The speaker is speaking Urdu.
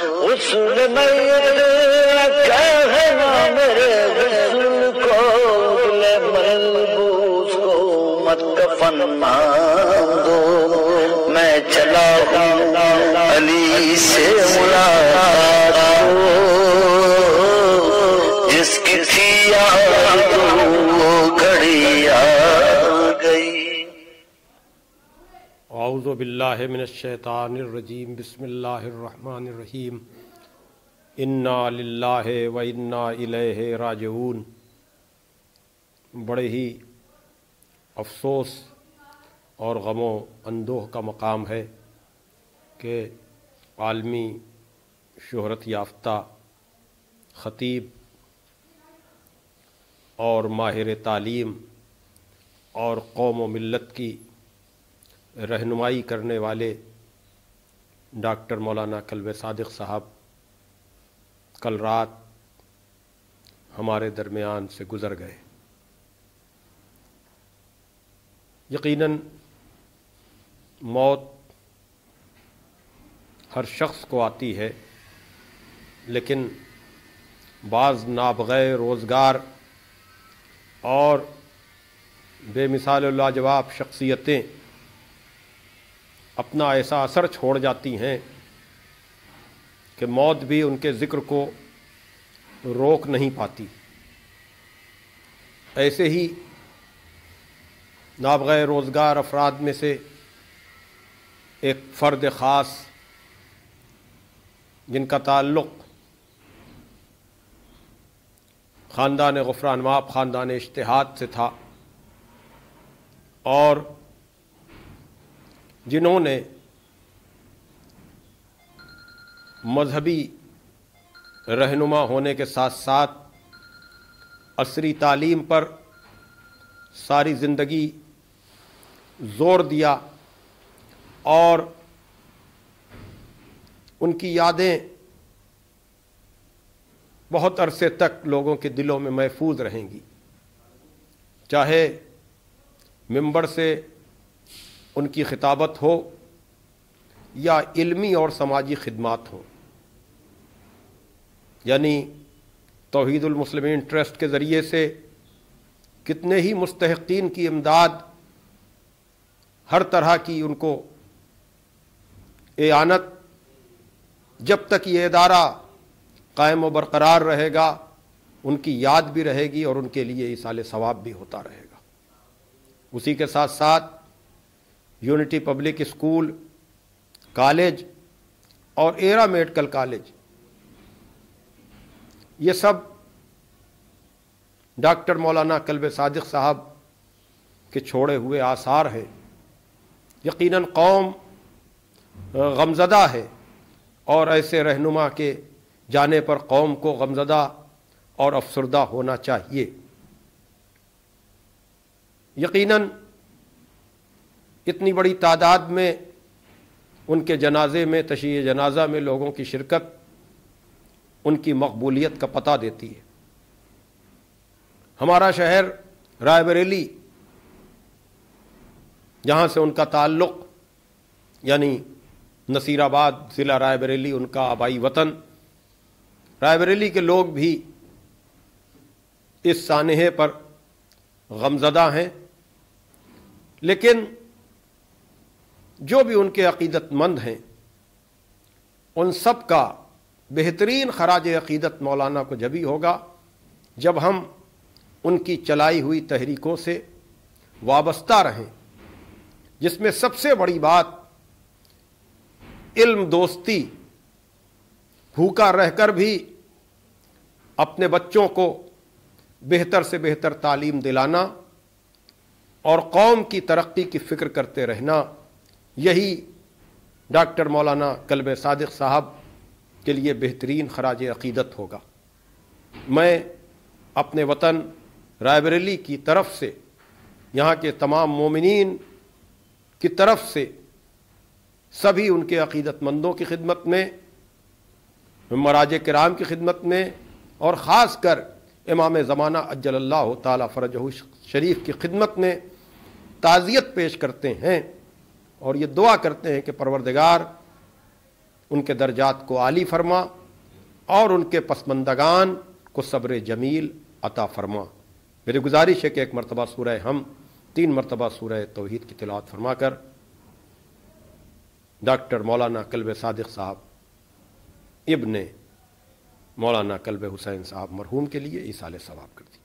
غسل میت کہنا میرے غسل کو، دل ملبوس کو مت کفن باندھو، میں چلا ہوں علی سے ملاقات کو، جس کی تھی یاد وہ گھڑی آ گئی۔ اعوذ باللہ من الشیطان الرجیم، بسم اللہ الرحمن الرحیم، انا للہ و انا الیہ راجعون۔ بڑے ہی افسوس اور غم و اندوہ کا مقام ہے کہ عالمی شہرت یافتہ خطیب اور ماہر تعلیم اور قوم و ملت کی رہنمائی کرنے والے ڈاکٹر مولانا کلب صادق صاحب کل رات ہمارے درمیان سے گزر گئے۔ یقیناً موت ہر شخص کو آتی ہے، لیکن بعض نابغہ روزگار اور بے مثال و لاجواب شخصیتیں اپنا ایسا اثر چھوڑ جاتی ہیں کہ موت بھی ان کے ذکر کو روک نہیں پاتی۔ ایسے ہی نابغہ روزگار افراد میں سے ایک فرد خاص جن کا تعلق خاندان غفران مآب، خاندان اجتہاد سے تھا، اور جنہوں نے مذہبی رہنما ہونے کے ساتھ ساتھ عصری تعلیم پر ساری زندگی زور دیا، اور ان کی یادیں بہت عرصے تک لوگوں کے دلوں میں محفوظ رہیں گی، چاہے منبر سے ان کی خطابت ہو یا علمی اور سماجی خدمات ہوں۔ یعنی توحید المسلمین ٹرسٹ کے ذریعے سے کتنے ہی مستحقین کی امداد، ہر طرح کی ان کو اعانت، جب تک یہ ادارہ قائم و برقرار رہے گا ان کی یاد بھی رہے گی اور ان کے لیے ایصال ثواب بھی ہوتا رہے گا۔ اسی کے ساتھ ساتھ یونٹی پبلک اسکول، کالج اور ایرا میڈیکل کالج، یہ سب ڈاکٹر مولانا کلب صادق صاحب کے چھوڑے ہوئے آثار ہیں۔ یقیناً قوم غمزدہ ہے، اور ایسے رہنما کے جانے پر قوم کو غمزدہ اور افسردہ ہونا چاہیے۔ یقیناً اتنی بڑی تعداد میں ان کے جنازے میں، تشییع جنازہ میں لوگوں کی شرکت ان کی مقبولیت کا پتہ دیتی ہے۔ ہمارا شہر رائے بریلی، جہاں سے ان کا تعلق، یعنی نصیر آباد ضلع رائے بریلی ان کا آبائی وطن، رائے بریلی کے لوگ بھی اس سانحے پر غمزدہ ہیں، لیکن جو بھی ان کے عقیدت مند ہیں ان سب کا بہترین خراج عقیدت مولانا کو جبھی ہوگا جب ہم ان کی چلائی ہوئی تحریکوں سے وابستہ رہیں، جس میں سب سے بڑی بات علم دوستی، بھوکا رہ کر بھی اپنے بچوں کو بہتر سے بہتر تعلیم دلانا اور قوم کی ترقی کی فکر کرتے رہنا، یہی ڈاکٹر مولانا کلب صادق صاحب کے لیے بہترین خراج عقیدت ہوگا۔ میں اپنے وطن رائے بریلی کی طرف سے، یہاں کے تمام مومنین کی طرف سے، سبھی ان کے عقیدت مندوں کی خدمت میں، مراجع کرام کی خدمت میں، اور خاص کر امام زمانہ عجل اللہ تعالی فرجہ شریف کی خدمت میں تعزیت پیش کرتے ہیں، اور یہ دعا کرتے ہیں کہ پروردگار ان کے درجات کو عالی فرما اور ان کے پسماندگان کو صبر جمیل عطا فرما۔ میری گزارش ہے کہ ایک مرتبہ سورہ ہم، 3 مرتبہ سورہ توحید کی تلاوت فرما کر ڈاکٹر مولانا کلب صادق صاحب ابن مولانا کلب حسین صاحب مرحوم کے لیے ایصال ثواب کر دی۔